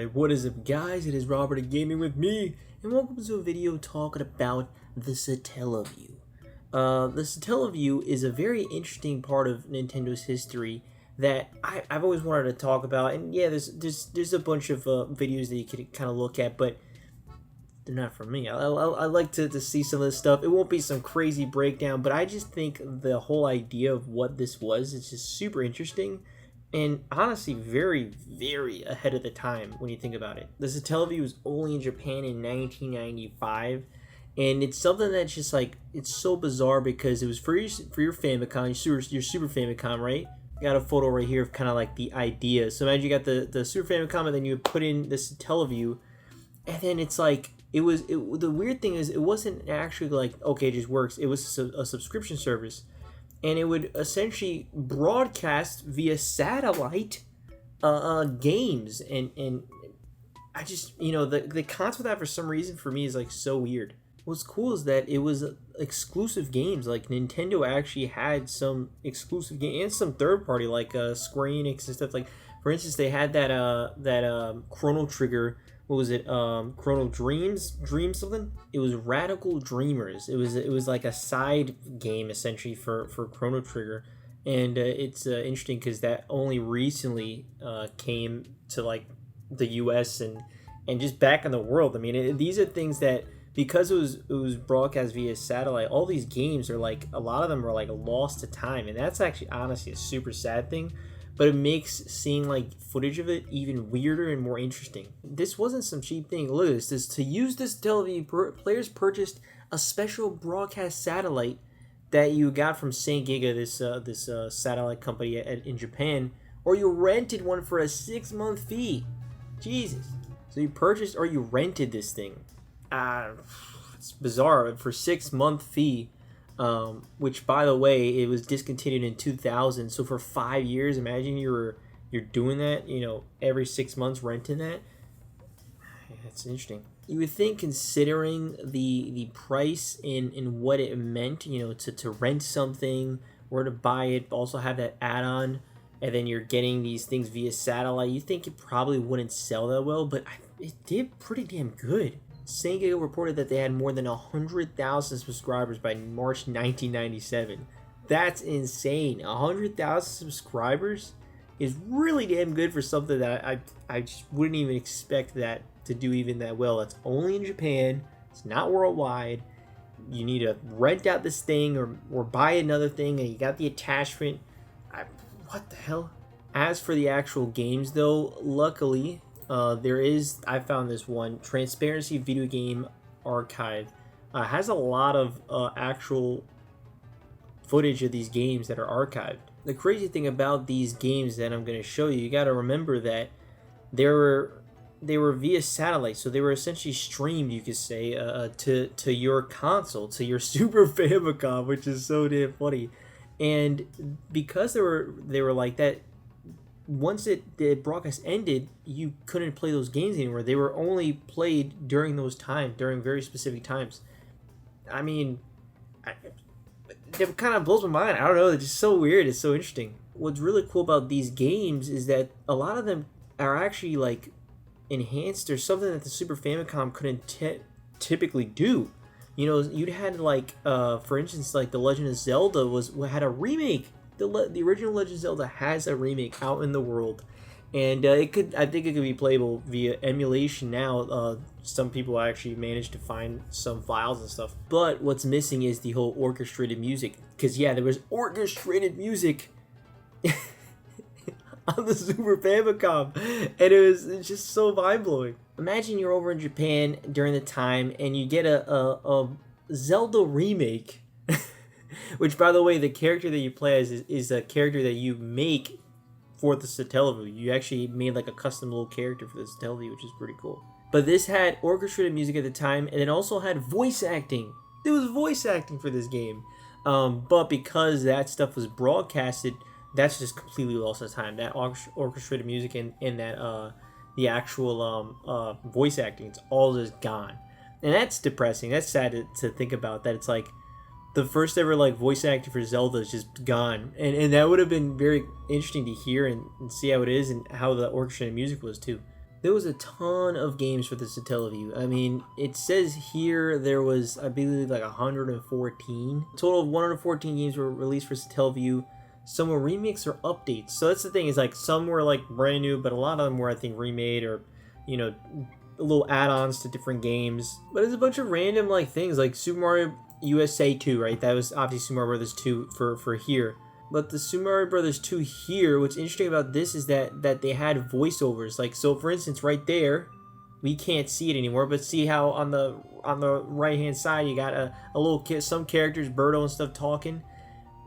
Alright, what is up guys? It is Robert at Gaming with Me, and welcome to a video talking about the Satellaview. The Satellaview is a very interesting part of Nintendo's history that I've always wanted to talk about, and yeah, there's a bunch of videos that you can kind of look at, but they're not for me. I like to see some of this stuff. It won't be some crazy breakdown, but I just think the whole idea of what this was is just super interesting. And honestly, very, very ahead of the time when you think about it. The Satellaview was only in Japan in 1995, and it's something that's just like, it's so bizarre because it was for your Famicom, your Super Famicom, right? Got a photo right here of kind of like the idea. So imagine you got the Super Famicom, and then you put in this Satellaview, and then it's like, the weird thing is, it wasn't actually like, okay, it just works. It was a subscription service. And it would essentially broadcast via satellite games, and I just, the concept of that for some reason for me is like so weird. What's cool is that it was exclusive games. Like Nintendo actually had some exclusive games and some third party like Square Enix and stuff. Like for instance, they had that Chrono Trigger. What was it? Chrono Dream something. It was Radical Dreamers. It was like a side game essentially for Chrono Trigger, and it's interesting because that only recently came to like the U.S. and just back in the world. I mean, these are things that, because it was broadcast via satellite, all these games are like, a lot of them are like lost to time, and that's actually honestly a super sad thing. But it makes seeing like footage of it even weirder and more interesting. This wasn't some cheap thing. Look at this. To use this television, players purchased a special broadcast satellite that you got from Saint Giga, this satellite company in Japan, or you rented one for a 6-month fee. Jesus. So you purchased or you rented this thing. It's bizarre for 6-month fee. Which, by the way, it was discontinued in 2000. So for 5 years, imagine you're doing that, every 6 months renting that. That's interesting. You would think, considering the price and what it meant, to rent something or to buy it, also have that add-on, and then you're getting these things via satellite, you think it probably wouldn't sell that well, but it did pretty damn good. Sega reported that they had more than 100,000 subscribers by March 1997. That's insane. 100,000 subscribers is really damn good for something that I just wouldn't even expect that to do even that well. That's only in Japan. It's not worldwide. You need to rent out this thing or buy another thing, and you got the attachment. What the hell? As for the actual games, though, luckily, I found this one, Transparency Video Game Archive, has a lot of actual footage of these games that are archived. The crazy thing about these games that I'm going to show you got to remember that they were via satellite, so they were essentially streamed, you could say, to your console, to your Super Famicom, which is so damn funny. And because they were like that, once the broadcast ended, you couldn't play those games anymore. They were only played during those times, during very specific times. I mean, it kind of blows my mind. I don't know. It's just so weird. It's so interesting. What's really cool about these games is that a lot of them are actually like enhanced or something that the Super Famicom couldn't typically do. You'd had like, for instance, like The Legend of Zelda had a remake. The original Legend of Zelda has a remake out in the world, and I think it could be playable via emulation now. Some people actually managed to find some files and stuff, but what's missing is the whole orchestrated music, because yeah, there was orchestrated music on the Super Famicom, and it's just so mind-blowing. Imagine you're over in Japan during the time and you get a Zelda remake. Which, by the way, the character that you play as is a character that you make for the Satellaview. You actually made like a custom little character for the Satellaview, which is pretty cool. But this had orchestrated music at the time, and it also had voice acting. There was voice acting for this game. But because that stuff was broadcasted, that's just completely lost to time. That orchestrated music and that the actual voice acting, it's all just gone. And that's depressing. That's sad to think about, that it's like, the first ever like voice actor for Zelda is just gone, and that would have been very interesting to hear and see how it is and how the orchestrated music was too. There was a ton of games for the Satellaview. I mean, it says here there was, I believe, like 114. A total of 114 games were released for Satellaview. Some were remakes or updates. So that's the thing, is like some were like brand new, but a lot of them were, I think, remade or, you know, little add-ons to different games. But there's a bunch of random like things, like Super Mario USA 2, right? That was obviously Super Mario Brothers 2 for here. But the Super Mario Brothers 2 here, what's interesting about this is that they had voiceovers. Like, so for instance, right there, we can't see it anymore, but see how on the right hand side you got a little kid, some characters, Birdo and stuff, talking,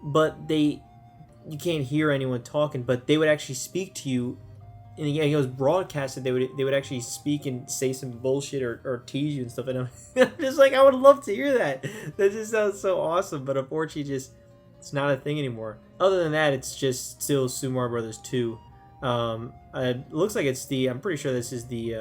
but you can't hear anyone talking, but they would actually speak to you. And again, it was broadcasted. They would actually speak and say some bullshit or tease you and stuff. And I'm just like, I would love to hear that. That just sounds so awesome. But unfortunately, it's not a thing anymore. Other than that, it's just still Super Mario Brothers 2. It looks like it's I'm pretty sure this is the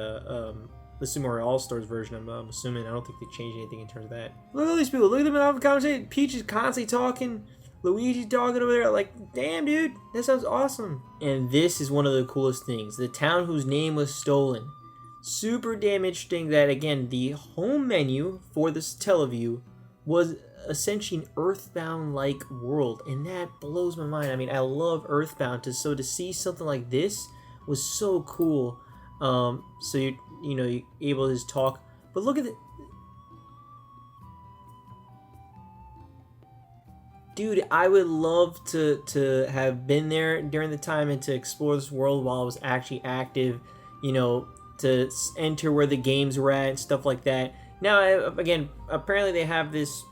Super Mario All Stars version. I'm assuming. I don't think they changed anything in terms of that. Look at these people. Look at them in the conversation. Peach is constantly talking. Luigi talking over there, like, damn, dude, that sounds awesome. And this is one of the coolest things. The town whose name was stolen. Super damn interesting that, again, the home menu for this Satellaview was essentially an Earthbound-like world. And that blows my mind. I mean, I love Earthbound. So to see something like this was so cool. So, you're able to just talk. But look at the... Dude, I would love to have been there during the time and to explore this world while I was actually active, to enter where the games were at and stuff like that. Now, again, apparently they have this,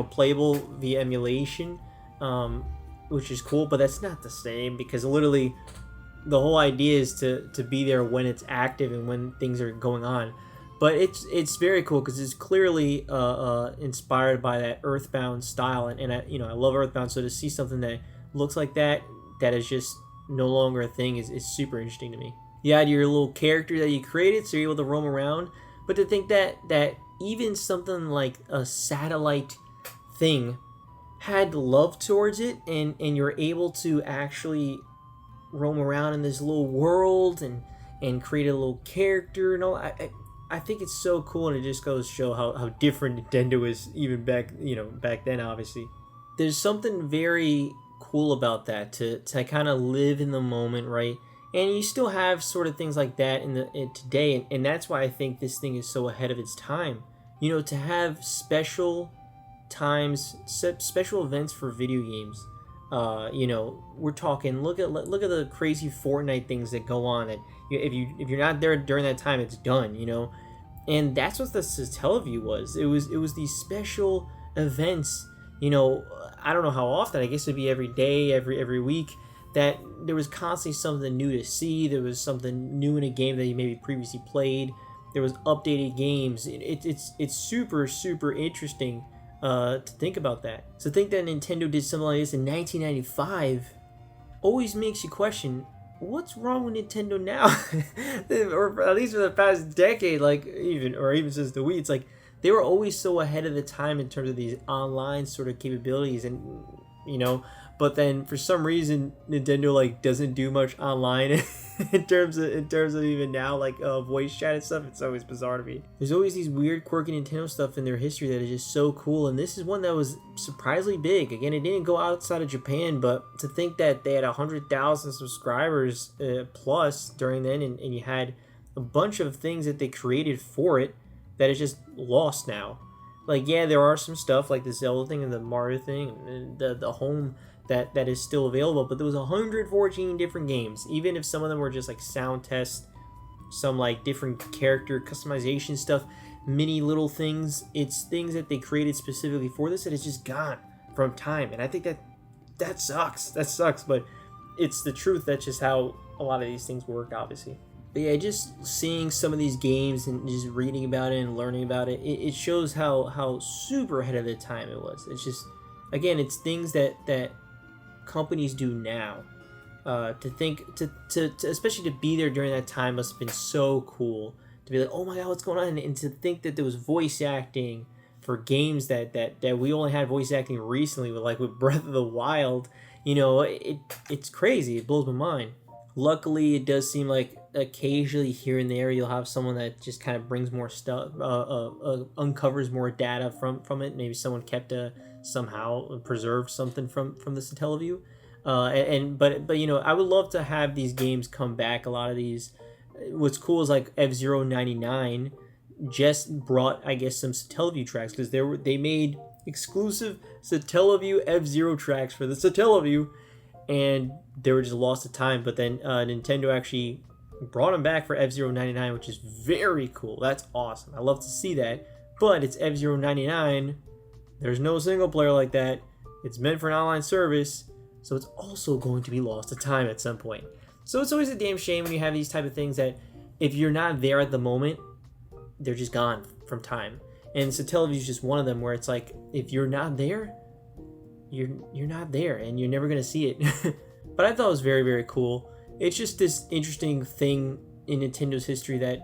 playable via emulation, which is cool, but that's not the same because literally the whole idea is to be there when it's active and when things are going on. But it's very cool because it's clearly inspired by that Earthbound style, and I love Earthbound. So to see something that looks like that is just no longer a thing is super interesting to me. You had your little character that you created, so you're able to roam around. But to think that even something like a satellite thing had love towards it, and you're able to actually roam around in this little world and create a little character and all. I think it's so cool, and it just goes to show how different Nintendo is even back then, obviously. There's something very cool about that, to kind of live in the moment, right? And you still have sort of things like that in today, and that's why I think this thing is so ahead of its time. To have special times, special events for video games. We're talking, look at the crazy Fortnite things that go on, that if you're not there during that time, it's done, and that's what the Satellaview was. It was these special events, I don't know how often, I guess it'd be every day, every week, that there was constantly something new to see. There was something new in a game that you maybe previously played. There was updated games. It's super, super interesting to think about that. So think that Nintendo did something like this in 1995 always makes you question, what's wrong with Nintendo now? Or at least for the past decade, even since the Wii, it's like they were always so ahead of the time in terms of these online sort of capabilities, and but then for some reason Nintendo doesn't do much online in terms of even now, voice chat and stuff. It's always bizarre to me. There's always these weird quirky Nintendo stuff in their history that is just so cool, and this is one that was surprisingly big. Again, it didn't go outside of Japan, but to think that they had 100,000 subscribers plus during then, and you had a bunch of things that they created for it that is just lost now. There are some stuff like the Zelda thing and the Mario thing and the home that is still available, but there was 114 different games. Even if some of them were just sound tests, some different character customization stuff, mini little things, it's things that they created specifically for this that is just gone from time. And I think that sucks. But it's the truth. That's just how a lot of these things work, obviously. But yeah, just seeing some of these games and just reading about it and learning about it, it shows how super ahead of the time it was. It's just, again, it's things that companies do now. To think, to especially to be there during that time must have been so cool. To be like, oh my god, what's going on? And to think that there was voice acting for games that we only had voice acting recently with Breath of the Wild. It's crazy. It blows my mind. Luckily, it does seem like occasionally here and there you'll have someone that just kind of brings more stuff, uncovers more data from it. Maybe someone kept somehow preserved something from the Satellaview. But you know, I would love to have these games come back. A lot of these, what's cool is like F-Zero 99 just brought, I guess, some Satellaview tracks, because they made exclusive Satellaview F-Zero tracks for the Satellaview, and they were just lost to time. But then Nintendo actually brought them back for F-Zero 99, which is very cool. That's awesome. I love to see that. But it's F-Zero 99. There's no single player like that. It's meant for an online service, so it's also going to be lost to time at some point. So it's always a damn shame when you have these type of things that if you're not there at the moment, they're just gone from time. And Satellaview is just one of them where it's like, if you're not there, you're not there, and you're never gonna see it. But I thought it was very, very cool. It's just this interesting thing in Nintendo's history that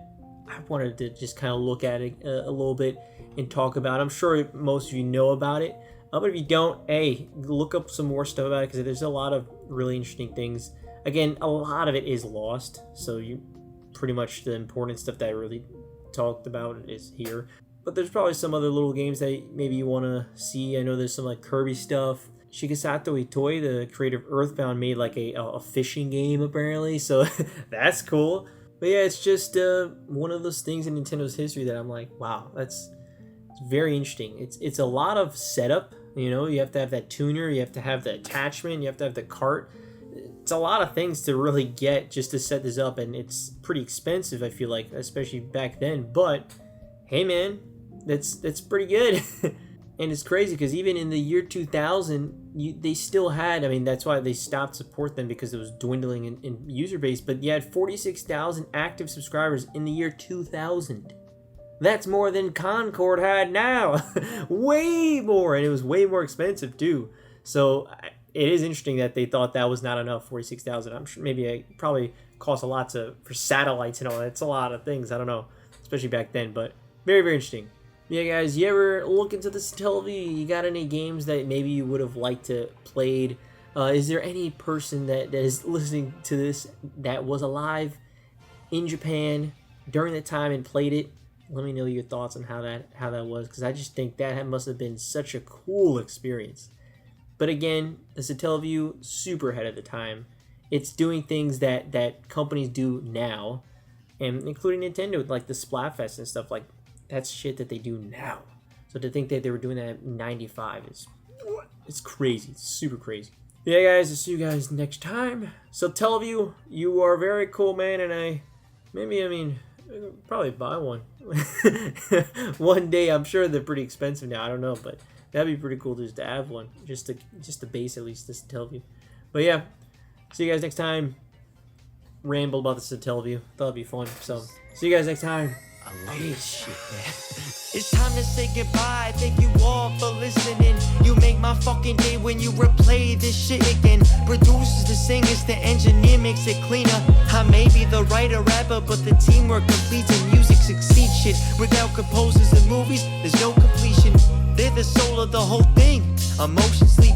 I wanted to just kind of look at it a little bit and talk about. I'm sure most of you know about it, but if you don't, hey, look up some more stuff about it, because there's a lot of really interesting things. Again, a lot of it is lost, so you pretty much the important stuff that I really talked about is here. But there's probably some other little games that maybe you want to see. I know there's some like Kirby stuff. Shigesato Itoi, the creator of Earthbound, made like a fishing game apparently, so that's cool. But yeah, it's just one of those things in Nintendo's history that I'm like, wow, it's very interesting. It's a lot of setup. You know, you have to have that tuner, you have to have the attachment, you have to have the cart. It's a lot of things to really get just to set this up, and it's pretty expensive, I feel like, especially back then. But hey man, that's pretty good. And it's crazy because even in the year 2000, they still had, I mean, that's why they stopped support them, because it was dwindling in user base, but you had 46,000 active subscribers in the year 2000. That's more than Concord had now. Way more, and it was way more expensive too. So it is interesting that they thought that was not enough, 46,000. I'm sure maybe it probably cost a lot for satellites and all that. It's a lot of things, I don't know, especially back then, but very, very interesting. Yeah, guys, you ever look into this Satellaview? You got any games that maybe you would have liked to played? Is there any person that is listening to this that was alive in Japan during that time and played it? Let me know your thoughts on how that was, because I just think that must have been such a cool experience. But again, the Satellaview, super ahead of the time. It's doing things that companies do now, and including Nintendo, like the Splatfest and stuff. Like, that's shit that they do now. So to think that they were doing that in 95 it's crazy. It's super crazy. Yeah, guys, I'll see you guys next time. So Satellaview, you are very cool, man, and I'll probably buy one. One day. I'm sure they're pretty expensive now. I don't know, but that'd be pretty cool just to have one. Just the base, at least, this Satellaview. But yeah, see you guys next time. Ramble about the Satellaview. Thought it'd be fun. So see you guys next time. I love this shit, man. It's time to say goodbye. Thank you all for listening. You make my fucking day when you replay this shit again. Producers, the singers, the engineer makes it cleaner. I may be the writer, rapper, but the teamwork completes and music succeeds. Shit, without composers and movies, there's no completion. They're the soul of the whole thing. Emotion, sleep.